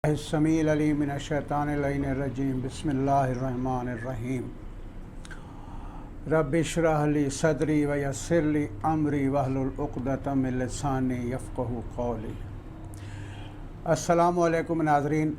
السمیع العلیم من الشیطان اللعین الرجیم بسم اللہ الرحمن الرحیم رب اشرح لی صدری ویسر لی امری واحلل عقدۃ من لسانی یفقہوا قولی۔ السلام علیکم ناظرین،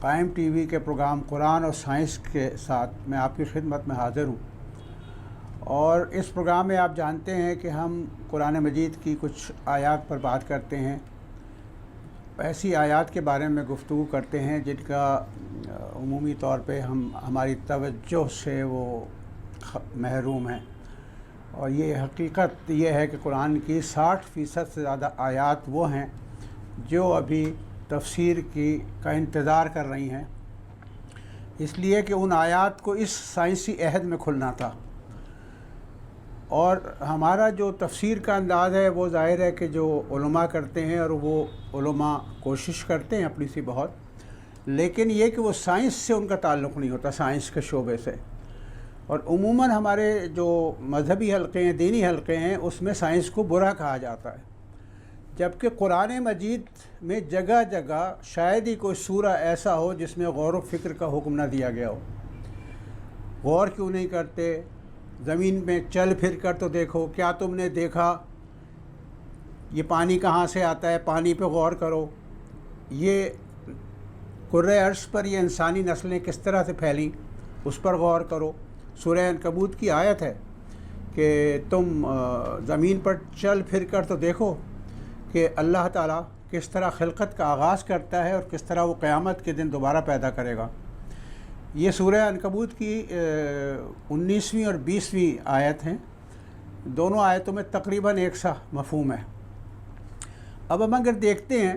قائم ٹی وی کے پروگرام قرآن اور سائنس کے ساتھ میں آپ کی خدمت میں حاضر ہوں، اور اس پروگرام میں آپ جانتے ہیں کہ ہم قرآن مجید کی کچھ آیات پر بات کرتے ہیں، ایسی آیات کے بارے میں گفتگو کرتے ہیں جن کا عمومی طور پہ ہماری توجہ سے وہ محروم ہیں، اور یہ حقیقت یہ ہے کہ قرآن کی 60% سے زیادہ آیات وہ ہیں جو ابھی تفسیر کا انتظار کر رہی ہیں، اس لیے کہ ان آیات کو اس سائنسی عہد میں کھلنا تھا، اور ہمارا جو تفسیر کا انداز ہے وہ ظاہر ہے کہ جو علماء کرتے ہیں، اور وہ علماء کوشش کرتے ہیں اپنی سی بہت، لیکن یہ کہ وہ سائنس سے ان کا تعلق نہیں ہوتا، سائنس کے شعبے سے، اور عموماً ہمارے جو مذہبی حلقے ہیں، دینی حلقے ہیں، اس میں سائنس کو برا کہا جاتا ہے، جبکہ قرآن مجید میں جگہ جگہ شاید ہی کوئی سورہ ایسا ہو جس میں غور و فکر کا حکم نہ دیا گیا ہو۔ غور کیوں نہیں کرتے؟ زمین میں چل پھر کر تو دیکھو، کیا تم نے دیکھا یہ پانی کہاں سے آتا ہے، پانی پہ غور کرو، یہ کرۂ ارض پر یہ انسانی نسلیں کس طرح سے پھیلیں اس پر غور کرو۔ سورہ عنکبوت کی آیت ہے کہ تم زمین پر چل پھر کر تو دیکھو کہ اللہ تعالیٰ کس طرح خلقت کا آغاز کرتا ہے اور کس طرح وہ قیامت کے دن دوبارہ پیدا کرے گا۔ یہ سورہ عنکبوت کی 19ویں اور 20ویں آیت ہیں، دونوں آیتوں میں تقریباً ایک سا مفہوم ہے۔ اب ہم اگر دیکھتے ہیں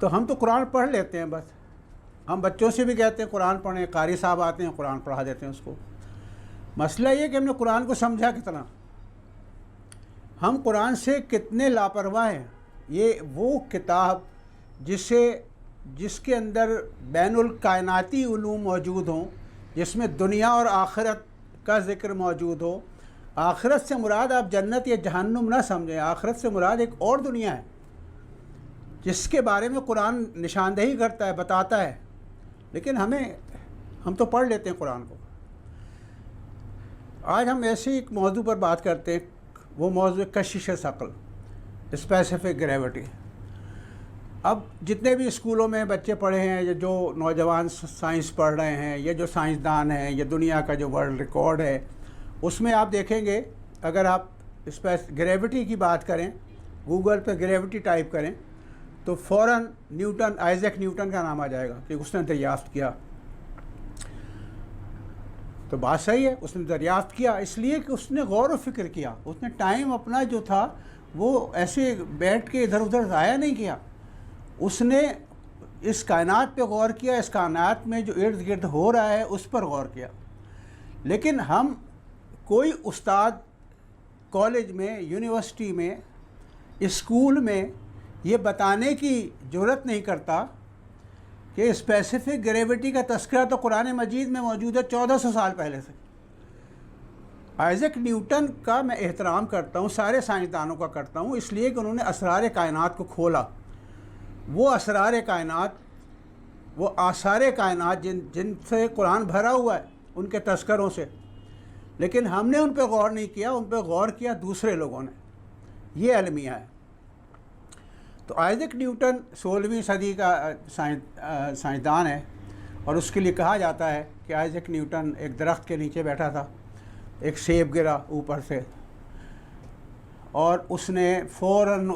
تو ہم تو قرآن پڑھ لیتے ہیں، بس ہم بچوں سے بھی کہتے ہیں قرآن پڑھیں، قاری صاحب آتے ہیں قرآن پڑھا دیتے ہیں اس کو۔ مسئلہ یہ کہ ہم نے قرآن کو سمجھا کتنا، ہم قرآن سے کتنے لاپرواہ ہیں۔ یہ وہ کتاب جس کے اندر بین الکائناتی علوم موجود ہوں، جس میں دنیا اور آخرت کا ذکر موجود ہو۔ آخرت سے مراد آپ جنت یا جہنم نہ سمجھیں، آخرت سے مراد ایک اور دنیا ہے جس کے بارے میں قرآن نشاندہی کرتا ہے، بتاتا ہے، لیکن ہم تو پڑھ لیتے ہیں قرآن کو۔ آج ہم ایسے ایک موضوع پر بات کرتے ہیں، وہ موضوع کشش ثقل، اسپیسیفک گریوٹی۔ اب جتنے بھی اسکولوں میں بچے پڑھے ہیں، یا جو نوجوان سائنس پڑھ رہے ہیں، یا جو سائنسدان ہیں، یا دنیا کا جو ورلڈ ریکارڈ ہے، اس میں آپ دیکھیں گے، اگر آپ گریوٹی کی بات کریں، گوگل پہ گریوٹی ٹائپ کریں تو فوراً آئزیک نیوٹن کا نام آ جائے گا کہ اس نے دریافت کیا۔ تو بات صحیح ہے، اس نے دریافت کیا اس لیے کہ اس نے غور و فکر کیا، اس نے ٹائم اپنا جو تھا وہ ایسے بیٹھ کے ادھر ادھر ضائع نہیں کیا، اس نے اس کائنات پہ غور کیا، اس کائنات میں جو ارد گرد ہو رہا ہے اس پر غور کیا۔ لیکن ہم کوئی استاد کالج میں، یونیورسٹی میں، اسکول میں یہ بتانے کی جرات نہیں کرتا کہ اسپیسیفک گریوٹی کا تذکرہ تو قرآن مجید میں موجود ہے 1400 سال پہلے سے۔ آئزیک نیوٹن کا میں احترام کرتا ہوں، سارے سائنسدانوں کا کرتا ہوں، اس لیے کہ انہوں نے اسرار کائنات کو کھولا۔ وہ اسرار کائنات، وہ آثار کائنات جن سے قرآن بھرا ہوا ہے، ان کے تذکروں سے، لیکن ہم نے ان پہ غور نہیں کیا، ان پہ غور کیا دوسرے لوگوں نے۔ یہ المیہ ہے۔ تو آئزیک نیوٹن 16ویں صدی کا سائنسدان ہے، اور اس کے لیے کہا جاتا ہے کہ آئزیک نیوٹن ایک درخت کے نیچے بیٹھا تھا، ایک سیب گرا اوپر سے، اور اس نے فوراً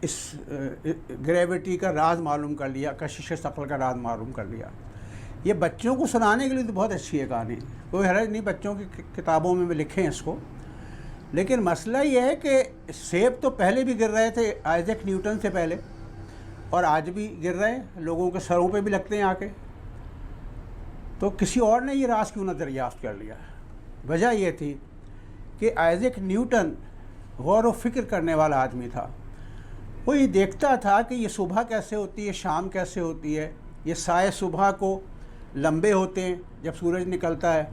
اس گریوٹی کا راز معلوم کر لیا، کشش ثقل کا راز معلوم کر لیا۔ یہ بچوں کو سنانے کے لیے تو بہت اچھی ہے کہانی، کوئی حرج نہیں، بچوں کی کتابوں میں بھی لکھیں اس کو، لیکن مسئلہ یہ ہے کہ سیب تو پہلے بھی گر رہے تھے آئزیک نیوٹن سے پہلے، اور آج بھی گر رہے ہیں، لوگوں کے سروں پہ بھی لگتے ہیں آ کے، تو کسی اور نے یہ راز کیوں نہ دریافت کر لیا؟ وجہ یہ تھی کہ آئزیک نیوٹن غور و فکر کرنے والا آدمی تھا۔ وہ یہ دیکھتا تھا کہ یہ صبح کیسے ہوتی ہے، شام کیسے ہوتی ہے، یہ سائے صبح کو لمبے ہوتے ہیں جب سورج نکلتا ہے،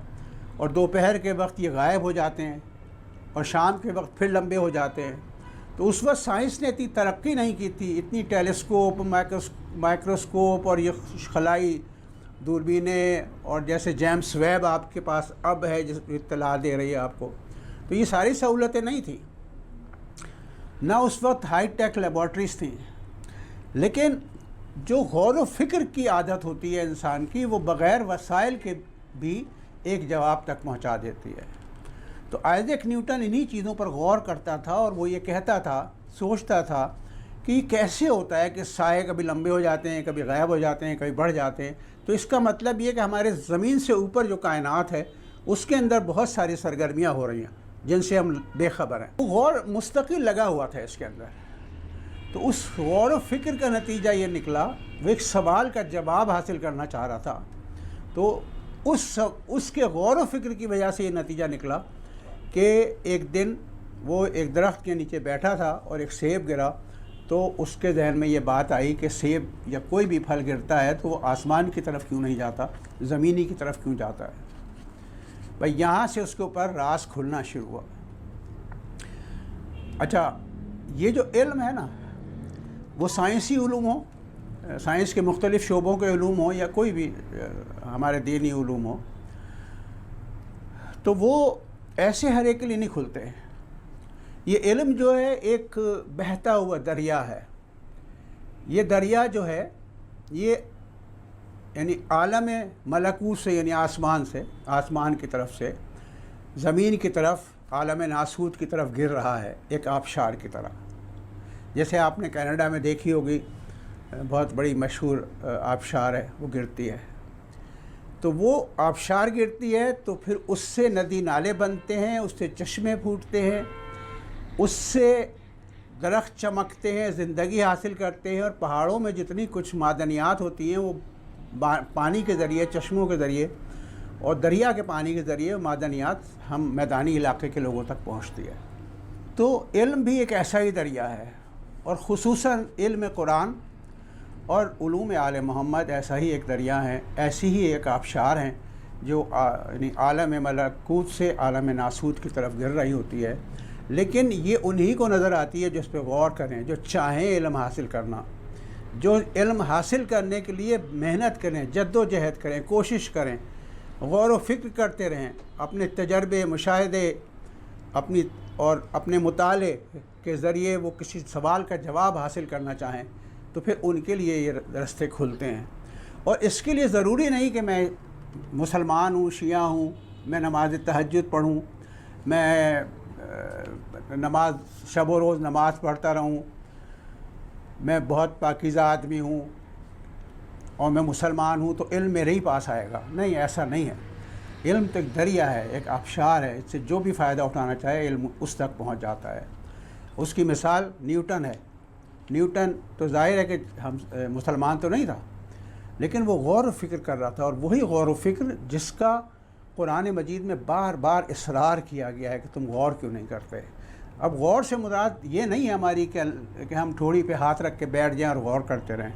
اور دوپہر کے وقت یہ غائب ہو جاتے ہیں، اور شام کے وقت پھر لمبے ہو جاتے ہیں۔ تو اس وقت سائنس نے اتنی ترقی نہیں کی تھی، اتنی ٹیلیسکوپ، مائکروسکوپ اور یہ خلائی دوربینیں اور جیسے جیمس ویب آپ کے پاس اب ہے جس اطلاع دے رہی ہے آپ کو، تو یہ ساری سہولتیں نہیں تھیں، نہ اس وقت ہائی ٹیک لیبارٹریز تھیں. لیکن جو غور و فکر کی عادت ہوتی ہے انسان کی، وہ بغیر وسائل کے بھی ایک جواب تک پہنچا دیتی ہے. تو آئزیک نیوٹن انہی چیزوں پر غور کرتا تھا اور وہ یہ کہتا تھا، سوچتا تھا کہ یہ کیسے ہوتا ہے کہ سائے کبھی لمبے ہو جاتے ہیں، کبھی غائب ہو جاتے ہیں، کبھی بڑھ جاتے ہیں. تو اس کا مطلب یہ کہ ہمارے زمین سے اوپر جو کائنات ہے اس کے اندر بہت ساری سرگرمیاں ہو رہی ہیں جن سے ہم بے خبر ہیں. وہ غور مستقل لگا ہوا تھا اس کے اندر. تو اس غور و فکر کا نتیجہ یہ نکلا، وہ ایک سوال کا جواب حاصل کرنا چاہ رہا تھا. تو اس کے غور و فکر کی وجہ سے یہ نتیجہ نکلا کہ ایک دن وہ ایک درخت کے نیچے بیٹھا تھا اور ایک سیب گرا، تو اس کے ذہن میں یہ بات آئی کہ سیب یا کوئی بھی پھل گرتا ہے تو وہ آسمان کی طرف کیوں نہیں جاتا، زمینی کی طرف کیوں جاتا ہے. بھائی یہاں سے اس کے اوپر راز کھلنا شروع ہوا. اچھا، یہ جو علم ہے نا، وہ سائنسی علوم ہو، سائنس کے مختلف شعبوں کے علوم ہوں یا کوئی بھی ہمارے دینی علوم ہو، تو وہ ایسے ہر ایک کے لیے نہیں کھلتے. یہ علم جو ہے ایک بہتا ہوا دریا ہے. یہ دریا جو ہے یہ یعنی عالم ملکوت سے، یعنی آسمان سے، آسمان کی طرف سے زمین کی طرف، عالم ناسوت کی طرف گر رہا ہے ایک آبشار کی طرح. جیسے آپ نے کینیڈا میں دیکھی ہوگی، بہت بڑی مشہور آبشار ہے، وہ گرتی ہے. تو وہ آبشار گرتی ہے تو پھر اس سے ندی نالے بنتے ہیں، اس سے چشمے پھوٹتے ہیں، اس سے درخت چمکتے ہیں، زندگی حاصل کرتے ہیں، اور پہاڑوں میں جتنی کچھ معدنیات ہوتی ہیں وہ پانی کے ذریعے، چشموں کے ذریعے اور دریا کے پانی کے ذریعے معدنیات ہم میدانی علاقے کے لوگوں تک پہنچتی ہے. تو علم بھی ایک ایسا ہی دریا ہے، اور خصوصاً علم قرآن اور علوم آل محمد ایسا ہی ایک دریا ہے، ایسی ہی ایک آبشار ہیں جو یعنی عالم ملکوت سے عالم ناسوت کی طرف گر رہی ہوتی ہے. لیکن یہ انہی کو نظر آتی ہے جو اس پہ غور کریں، جو چاہیں علم حاصل کرنا، جو علم حاصل کرنے کے لیے محنت کریں، جد و جہد کریں، کوشش کریں، غور و فکر کرتے رہیں، اپنے تجربے، مشاہدے، اپنے مطالعے کے ذریعے وہ کسی سوال کا جواب حاصل کرنا چاہیں، تو پھر ان کے لیے یہ رستے کھلتے ہیں. اور اس کے لیے ضروری نہیں کہ میں مسلمان ہوں، شیعہ ہوں، میں نماز تہجد پڑھوں، میں نماز شب و روز نماز پڑھتا رہوں، میں بہت پاکیزہ آدمی ہوں اور میں مسلمان ہوں تو علم میرے ہی پاس آئے گا. نہیں، ایسا نہیں ہے. علم تو ایک دریا ہے، ایک آبشار ہے، اس سے جو بھی فائدہ اٹھانا چاہے علم اس تک پہنچ جاتا ہے. اس کی مثال نیوٹن ہے. نیوٹن تو ظاہر ہے کہ ہم مسلمان تو نہیں تھا، لیکن وہ غور و فکر کر رہا تھا، اور وہی غور و فکر جس کا قرآن مجید میں بار بار اصرار کیا گیا ہے کہ تم غور کیوں نہیں کرتے. اب غور سے مراد یہ نہیں ہے ہماری کہ ہم ٹھوڑی پہ ہاتھ رکھ کے بیٹھ جائیں اور غور کرتے رہیں.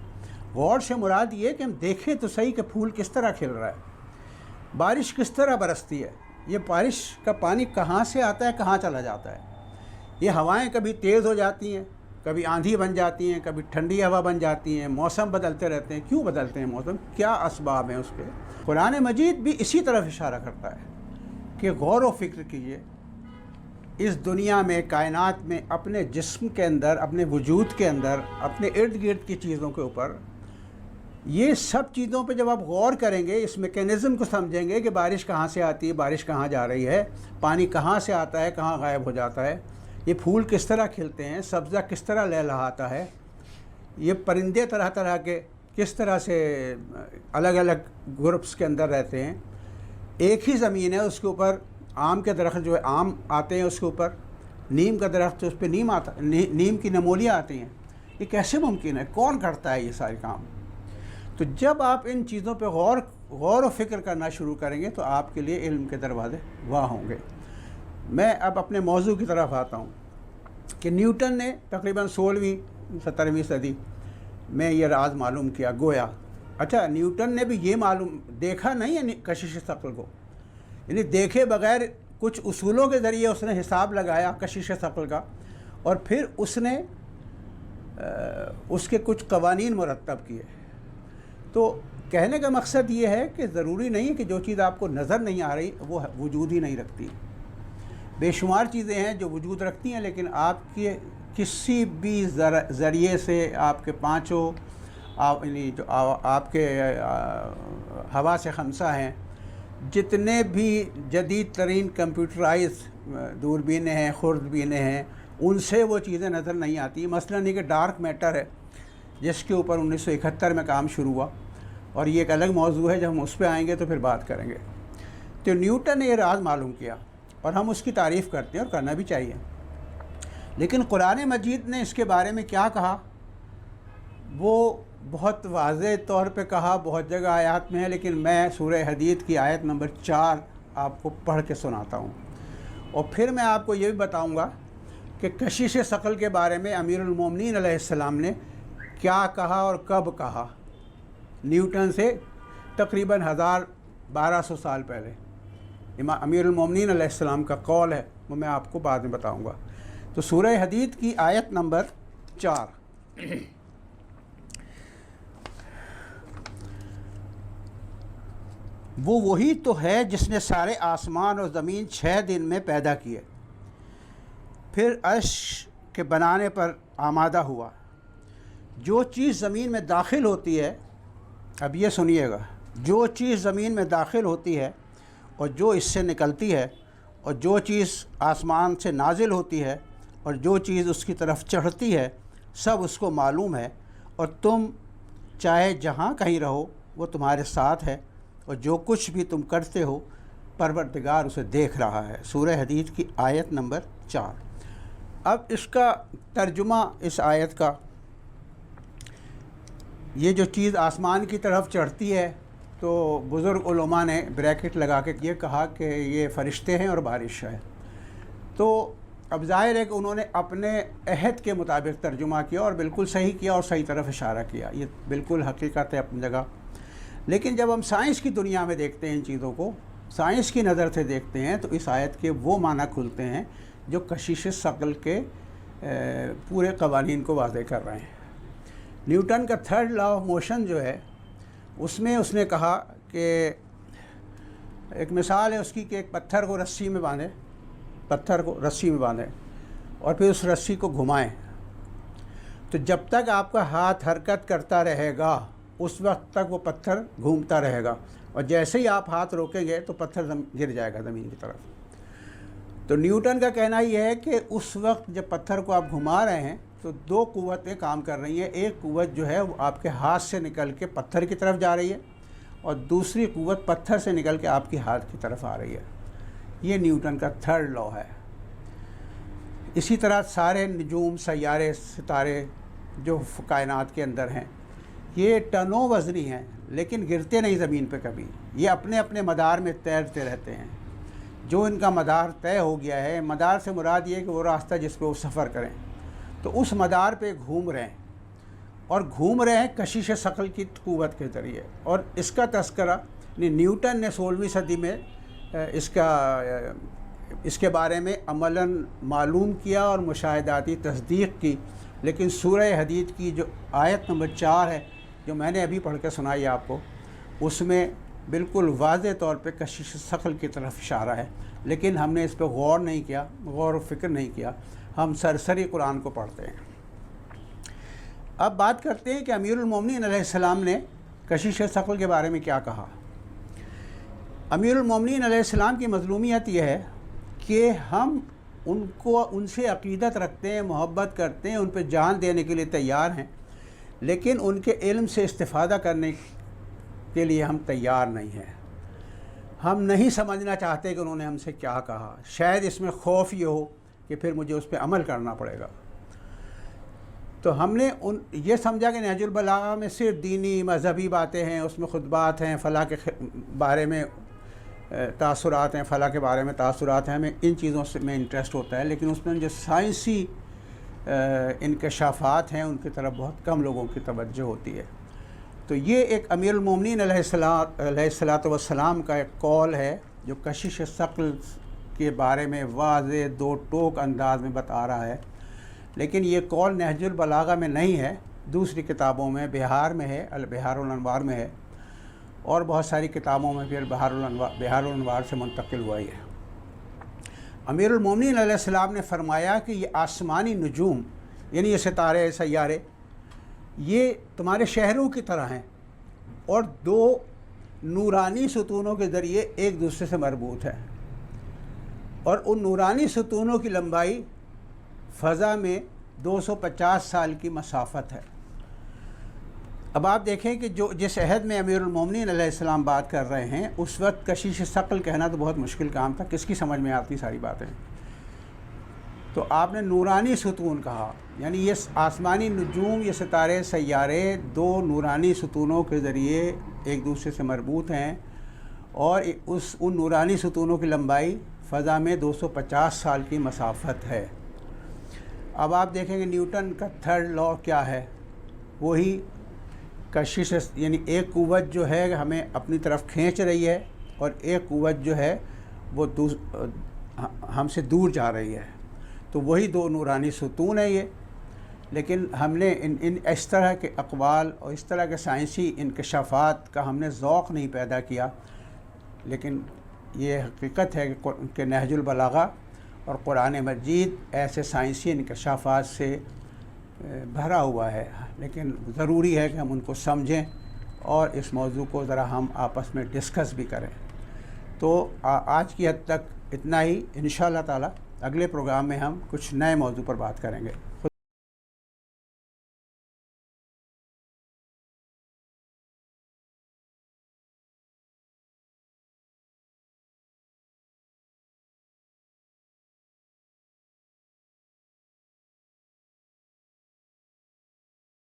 غور سے مراد یہ کہ ہم دیکھیں تو صحیح کہ پھول کس طرح کھل رہا ہے، بارش کس طرح برستی ہے، یہ بارش کا پانی کہاں سے آتا ہے، کہاں چلا جاتا ہے، یہ ہوائیں کبھی تیز ہو جاتی ہیں، کبھی آندھی بن جاتی ہیں، کبھی ٹھنڈی ہوا بن جاتی ہیں، موسم بدلتے رہتے ہیں. کیوں بدلتے ہیں موسم، کیا اسباب ہیں اس کے؟ قرآن مجید بھی اسی طرف اشارہ کرتا ہے کہ غور و فکر کیجیے. اس دنیا میں، کائنات میں، اپنے جسم کے اندر، اپنے وجود کے اندر، اپنے ارد گرد کی چیزوں کے اوپر، یہ سب چیزوں پہ جب آپ غور کریں گے، اس میکینزم کو سمجھیں گے کہ بارش کہاں سے آتی ہے، بارش کہاں جا رہی ہے، پانی کہاں سے آتا ہے، کہاں غائب ہو جاتا ہے، یہ پھول کس طرح کھلتے ہیں، سبزہ کس طرح لہلہاتا ہے، یہ پرندے طرح طرح کے کس طرح سے الگ الگ گروپس کے اندر رہتے ہیں. ایک ہی زمین ہے، اس کے اوپر آم کے درخت جو ہے آم آتے ہیں، اس کے اوپر نیم کا درخت اس پہ نیم آتا، نیم کی نمولیاں آتی ہیں. یہ کیسے ممکن ہے؟ کون کرتا ہے یہ سارے کام؟ تو جب آپ ان چیزوں پہ غور و فکر کرنا شروع کریں گے تو آپ کے لیے علم کے دروازے واہ ہوں گے. میں اب اپنے موضوع کی طرف آتا ہوں کہ نیوٹن نے تقریباً 16ویں-17ویں صدی میں یہ راز معلوم کیا، گویا. اچھا، نیوٹن نے بھی یہ دیکھا نہیں ہے کشش ثقل کو، یعنی دیکھے بغیر کچھ اصولوں کے ذریعے اس نے حساب لگایا کشش ثقل کا، اور پھر اس نے اس کے کچھ قوانین مرتب کیے۔ تو کہنے کا مقصد یہ ہے کہ ضروری نہیں ہے کہ جو چیز آپ کو نظر نہیں آ رہی وہ وجود ہی نہیں رکھتی۔ بے شمار چیزیں ہیں جو وجود رکھتی ہیں، لیکن آپ کے کسی بھی ذریعے سے آپ کے پانچوں یعنی جو آپ کے حواس خمسہ ہیں، جتنے بھی جدید ترین کمپیوٹرائز دوربینیں ہیں، خوردبینیں ہیں، ان سے وہ چیزیں نظر نہیں آتی۔ مثلاً یہ کہ ڈارک میٹر ہے جس کے اوپر 1971 میں کام شروع ہوا، اور یہ ایک الگ موضوع ہے، جب ہم اس پہ آئیں گے تو پھر بات کریں گے۔ تو نیوٹن نے یہ راز معلوم کیا اور ہم اس کی تعریف کرتے ہیں اور کرنا بھی چاہیے، لیکن قرآن مجید نے اس کے بارے میں کیا کہا وہ بہت واضح طور پہ کہا، بہت جگہ آیات میں ہے، لیکن میں سورہ حدید کی آیت نمبر 4 آپ کو پڑھ کے سناتا ہوں، اور پھر میں آپ کو یہ بھی بتاؤں گا کہ کشش ثقل کے بارے میں امیر المومنین علیہ السلام نے کیا کہا اور کب کہا، نیوٹن سے تقریباً 1200 سال پہلے۔ امیر المومنین علیہ السلام کا قول ہے، وہ میں آپ کو بعد میں بتاؤں گا۔ تو سورہ حدید کی آیت نمبر 4، وہ وہی تو ہے جس نے سارے آسمان اور زمین 6 دن میں پیدا کیے، پھر عرش کے بنانے پر آمادہ ہوا۔ جو چیز زمین میں داخل ہوتی ہے، اب یہ سنیے گا، جو چیز زمین میں داخل ہوتی ہے اور جو اس سے نکلتی ہے، اور جو چیز آسمان سے نازل ہوتی ہے اور جو چیز اس کی طرف چڑھتی ہے، سب اس کو معلوم ہے، اور تم چاہے جہاں کہیں رہو وہ تمہارے ساتھ ہے، اور جو کچھ بھی تم کرتے ہو پروردگار اسے دیکھ رہا ہے۔ سورہ حدید کی آیت نمبر 4۔ اب اس کا ترجمہ اس آیت کا، یہ جو چیز آسمان کی طرف چڑھتی ہے، تو بزرگ علماء نے بریکٹ لگا کے یہ کہا کہ یہ فرشتے ہیں اور بارش ہے۔ تو اب ظاہر ہے کہ انہوں نے اپنے عہد کے مطابق ترجمہ کیا اور بالکل صحیح کیا اور صحیح طرف اشارہ کیا، یہ بالکل حقیقت ہے اپنی جگہ۔ لیکن جب ہم سائنس کی دنیا میں دیکھتے ہیں ان چیزوں کو، سائنس کی نظر سے دیکھتے ہیں، تو اس آیت کے وہ معنی کھلتے ہیں جو کشش ثقل کے پورے قوانین کو واضح کر رہے ہیں۔ نیوٹن کا 3rd لا آف موشن جو ہے، اس میں اس نے کہا کہ ایک مثال ہے اس کی کہ ایک پتھر کو رسی میں باندھیں، اور پھر اس رسی کو گھمائیں، تو جب تک آپ کا ہاتھ حرکت کرتا رہے گا اس وقت تک وہ پتھر گھومتا رہے گا، اور جیسے ہی آپ ہاتھ روکیں گے تو پتھر گر جائے گا زمین کی طرف۔ تو نیوٹن کا کہنا یہ ہے کہ اس وقت جب پتھر کو آپ گھما رہے ہیں تو 2 قوتیں کام کر رہی ہیں، ایک قوت جو ہے وہ آپ کے ہاتھ سے نکل کے پتھر کی طرف جا رہی ہے، اور دوسری قوت پتھر سے نکل کے آپ کے ہاتھ کی طرف آ رہی ہے۔ یہ نیوٹن کا 3rd لا ہے۔ اسی طرح سارے نجوم، سیارے، ستارے جو کائنات کے اندر ہیں، یہ ٹنوں وزنی ہیں، لیکن گرتے نہیں زمین پہ کبھی، یہ اپنے اپنے مدار میں تیرتے رہتے ہیں۔ جو ان کا مدار طے ہو گیا ہے، مدار سے مراد یہ ہے کہ وہ راستہ جس پہ وہ سفر کریں، تو اس مدار پہ گھوم رہے ہیں، اور گھوم رہے ہیں کشش ثقل کی قوت کے ذریعے۔ اور اس کا تذکرہ نیوٹن نے 16ویں صدی میں اس کے بارے میں عملاً معلوم کیا اور مشاہداتی تصدیق کی، لیکن سورہ حدید کی جو آیت نمبر 4 ہے جو میں نے ابھی پڑھ کے سنائی آپ کو، اس میں بالکل واضح طور پہ کشش ثقل کی طرف اشارہ ہے، لیکن ہم نے اس پہ غور نہیں کیا، غور و فکر نہیں کیا، ہم سرسری قرآن کو پڑھتے ہیں۔ اب بات کرتے ہیں کہ امیر المومنین علیہ السلام نے کشش ثقل کے بارے میں کیا کہا۔ امیر المومنین علیہ السلام کی مظلومیت یہ ہے کہ ہم ان سے عقیدت رکھتے ہیں، محبت کرتے ہیں، ان پہ جان دینے کے لیے تیار ہیں، لیکن ان کے علم سے استفادہ کرنے کے لیے ہم تیار نہیں ہیں۔ ہم نہیں سمجھنا چاہتے کہ انہوں نے ہم سے کیا کہا، شاید اس میں خوف یہ ہو کہ پھر مجھے اس پہ عمل کرنا پڑے گا۔ تو ہم نے یہ سمجھا کہ نہج البلاغہ میں صرف دینی مذہبی باتیں ہیں، اس میں خطبات ہیں، فلاح کے بارے میں تاثرات ہیں، فلاح کے بارے میں تاثرات ہیں، ہمیں ان چیزوں سے میں انٹرسٹ ہوتا ہے، لیکن اس میں جو سائنسی انکشافات ہیں ان کی طرف بہت کم لوگوں کی توجہ ہوتی ہے۔ تو یہ ایک امیر المومنین علیہ الصلاۃ والسلام کا ایک قول ہے جو کشش ثقل کے بارے میں واضح 2 ٹوک انداز میں بتا رہا ہے لیکن یہ قول نہج البلاغہ میں نہیں ہے، دوسری کتابوں میں، بہار میں ہے، البہار الانوار میں ہے، اور بہت ساری کتابوں میں پھر بہار الانوار سے منتقل ہوا ہے۔ امیر المومنین علیہ السلام نے فرمایا کہ یہ آسمانی نجوم، یعنی یہ ستارے، سیارے، یہ تمہارے شہروں کی طرح ہیں اور دو نورانی ستونوں کے ذریعے ایک دوسرے سے مربوط ہے، اور ان نورانی ستونوں کی لمبائی فضا میں 250 سال کی مسافت ہے۔ اب آپ دیکھیں کہ جس عہد میں امیر المومنین علیہ السلام بات کر رہے ہیں، اس وقت کشش ثقل کہنا تو بہت مشکل کام تھا، کس کی سمجھ میں آتی ساری باتیں؟ تو آپ نے نورانی ستون کہا، یعنی یہ آسمانی نجوم، یہ ستارے سیارے دو نورانی ستونوں کے ذریعے ایک دوسرے سے مربوط ہیں، اور ان نورانی ستونوں کی لمبائی فضا میں 250 سال کی مسافت ہے۔ اب آپ دیکھیں کہ نیوٹن کا تھرڈ لا کیا ہے؟ وہی کشش، یعنی ایک قوت جو ہے ہمیں اپنی طرف کھینچ رہی ہے اور ایک قوت جو ہے وہ ہم سے دور جا رہی ہے، تو وہی دو نورانی ستون ہیں یہ۔ لیکن ہم نے اس طرح کے اقوال اور اس طرح کے سائنسی انکشافات کا ہم نے ذوق نہیں پیدا کیا، لیکن یہ حقیقت ہے کہ نہج البلاغہ اور قرآن مجید ایسے سائنسی انکشافات سے بھرا ہوا ہے، لیکن ضروری ہے کہ ہم ان کو سمجھیں اور اس موضوع کو ذرا ہم آپس میں ڈسکس بھی کریں۔ تو آج کی حد تک اتنا ہی، انشاءاللہ تعالی اگلے پروگرام میں ہم کچھ نئے موضوع پر بات کریں گے۔